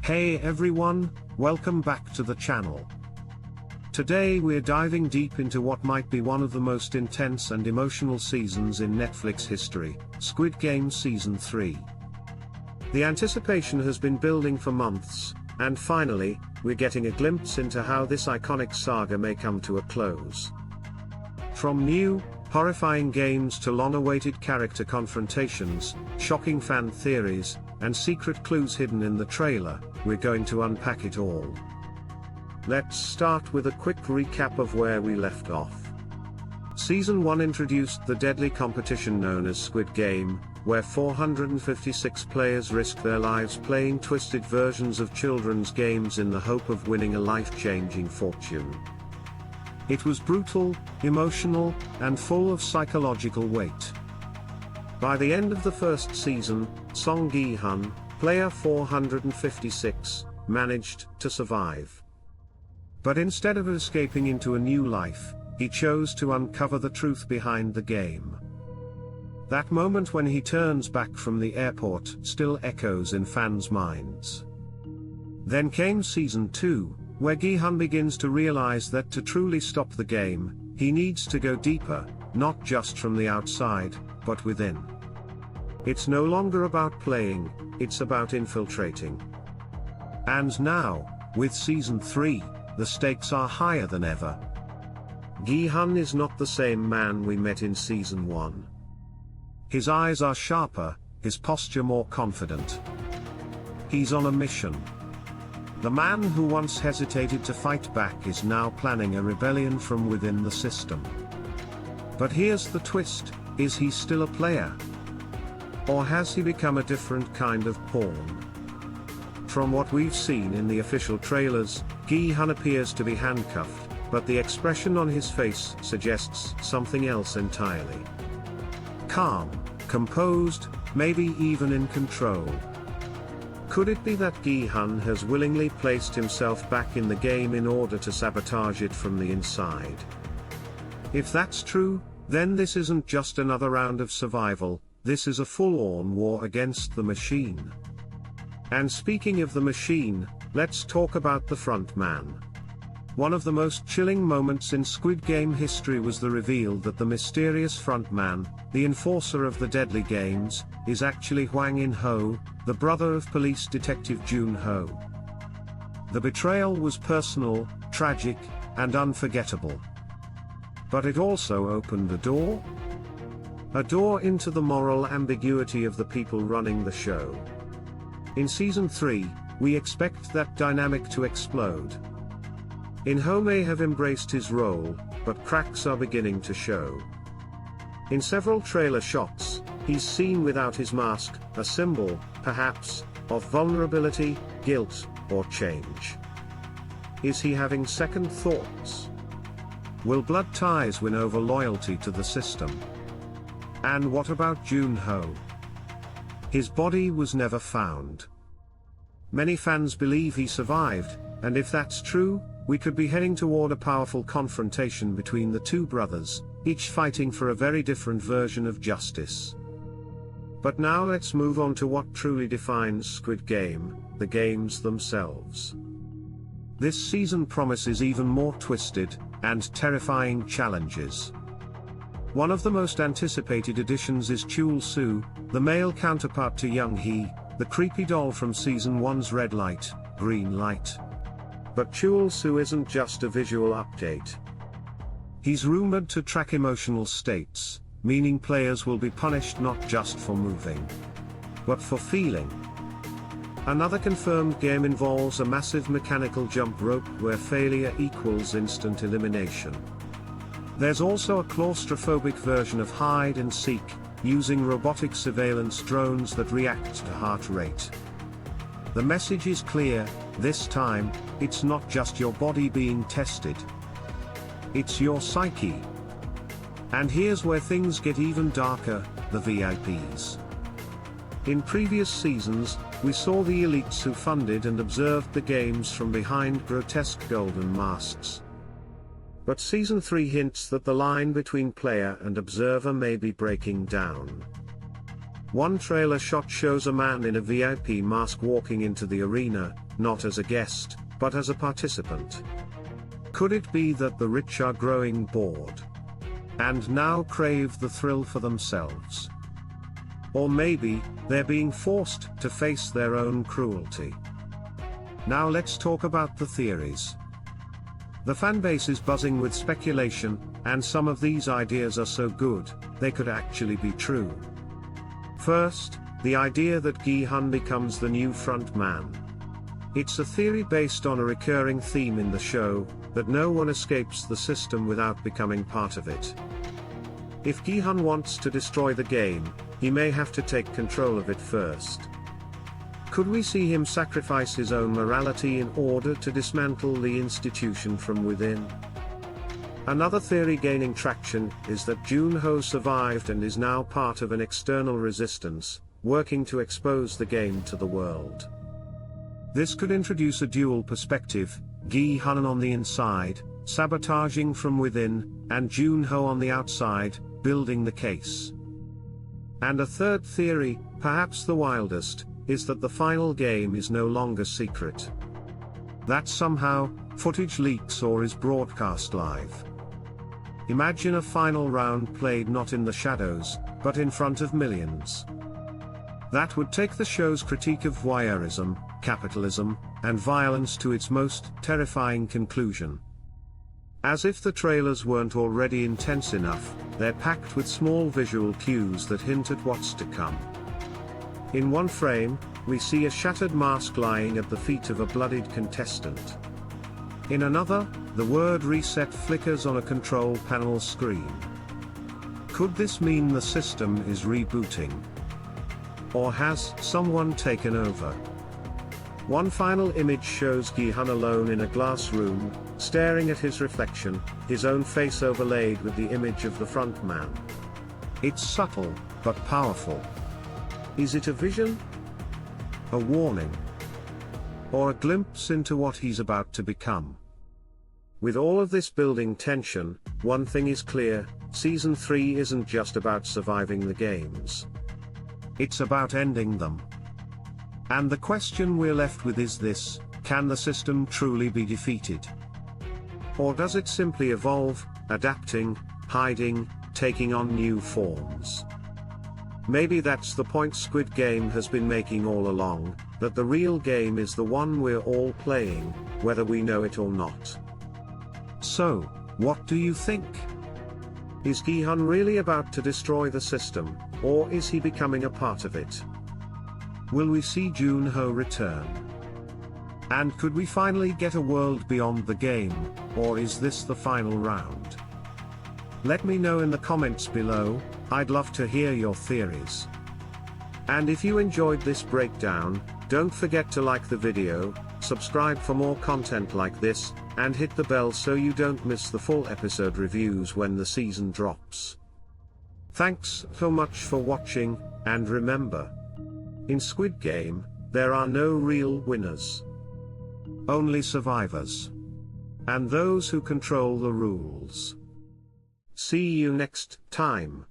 Hey everyone, welcome back to the channel. Today we're diving deep into what might be one of the most intense and emotional seasons in Netflix history, Squid Game Season 3. The anticipation has been building for months, and finally, we're getting a glimpse into how this iconic saga may come to a close. From new, horrifying games to long-awaited character confrontations, shocking fan theories, and secret clues hidden in the trailer, we're going to unpack it all. Let's start with a quick recap of where we left off. Season 1 introduced the deadly competition known as Squid Game, where 456 players risk their lives playing twisted versions of children's games in the hope of winning a life-changing fortune. It was brutal, emotional, and full of psychological weight. By the end of the first season, Gi-hun, player 456, managed to survive. But instead of escaping into a new life, he chose to uncover the truth behind the game. That moment when he turns back from the airport still echoes in fans' minds. Then came Season 2, where Gi-hun begins to realize that to truly stop the game, he needs to go deeper, not just from the outside, but within. It's no longer about playing, it's about infiltrating. And now, with Season 3, the stakes are higher than ever. Gi-hun is not the same man we met in Season 1. His eyes are sharper, his posture more confident. He's on a mission. The man who once hesitated to fight back is now planning a rebellion from within the system. But here's the twist, is he still a player? Or has he become a different kind of pawn? From what we've seen in the official trailers, Gi-hun appears to be handcuffed, but the expression on his face suggests something else entirely. Calm, composed, maybe even in control. Could it be that Gi-hun has willingly placed himself back in the game in order to sabotage it from the inside? If that's true, then this isn't just another round of survival, this is a full-on war against the machine. And speaking of the machine, let's talk about the front man. One of the most chilling moments in Squid Game history was the reveal that the mysterious frontman, the enforcer of the deadly games, is actually Hwang In-ho, the brother of police detective Gi-hun. The betrayal was personal, tragic, and unforgettable. But it also opened a door? A door into the moral ambiguity of the people running the show. In Season 3, we expect that dynamic to explode. In-ho may have embraced his role, but cracks are beginning to show. In several trailer shots, he's seen without his mask, a symbol, perhaps, of vulnerability, guilt, or change. Is he having second thoughts? Will blood ties win over loyalty to the system? And what about Gi-hun? His body was never found. Many fans believe he survived, and if that's true, we could be heading toward a powerful confrontation between the two brothers, each fighting for a very different version of justice. But now let's move on to what truly defines Squid Game, the games themselves. This season promises even more twisted and terrifying challenges. One of the most anticipated additions is Chul-soo, the male counterpart to Young-hee, the creepy doll from Season 1's Red Light, Green Light. But Chul-soo isn't just a visual update. He's rumored to track emotional states, meaning players will be punished not just for moving, but for feeling. Another confirmed game involves a massive mechanical jump rope where failure equals instant elimination. There's also a claustrophobic version of hide and seek, using robotic surveillance drones that react to heart rate. The message is clear, this time, it's not just your body being tested. It's your psyche. And here's where things get even darker, the VIPs. In previous seasons, we saw the elites who funded and observed the games from behind grotesque golden masks. But Season 3 hints that the line between player and observer may be breaking down. One trailer shot shows a man in a VIP mask walking into the arena, not as a guest, but as a participant. Could it be that the rich are growing bored and now crave the thrill for themselves? Or maybe, they're being forced to face their own cruelty. Now let's talk about the theories. The fanbase is buzzing with speculation, and some of these ideas are so good, they could actually be true. First, the idea that Gi-hun becomes the new front man. It's a theory based on a recurring theme in the show, that no one escapes the system without becoming part of it. If Gi-hun wants to destroy the game, he may have to take control of it first. Could we see him sacrifice his own morality in order to dismantle the institution from within? Another theory gaining traction is that Gi-hun survived and is now part of an external resistance, working to expose the game to the world. This could introduce a dual perspective, Gi-hun on the inside, sabotaging from within, and Gi-hun on the outside, building the case. And a third theory, perhaps the wildest, is that the final game is no longer secret. That somehow, footage leaks or is broadcast live. Imagine a final round played not in the shadows, but in front of millions. That would take the show's critique of voyeurism, capitalism, and violence to its most terrifying conclusion. As if the trailers weren't already intense enough, they're packed with small visual cues that hint at what's to come. In one frame, we see a shattered mask lying at the feet of a bloodied contestant. In another, the word reset flickers on a control panel screen. Could this mean the system is rebooting? Or has someone taken over? One final image shows Gi-hun alone in a glass room, staring at his reflection, his own face overlaid with the image of the front man. It's subtle, but powerful. Is it a vision? A warning? Or a glimpse into what he's about to become? With all of this building tension, one thing is clear, Season 3 isn't just about surviving the games. It's about ending them. And the question we're left with is this: can the system truly be defeated? Or does it simply evolve, adapting, hiding, taking on new forms? Maybe that's the point Squid Game has been making all along, that the real game is the one we're all playing, whether we know it or not. So, what do you think? Is Gi-hun really about to destroy the system, or is he becoming a part of it? Will we see Gi-hun return? And could we finally get a world beyond the game, or is this the final round? Let me know in the comments below, I'd love to hear your theories. And if you enjoyed this breakdown, don't forget to like the video, subscribe for more content like this, and hit the bell so you don't miss the full episode reviews when the season drops. Thanks so much for watching, and remember, in Squid Game, there are no real winners. Only survivors. And those who control the rules. See you next time.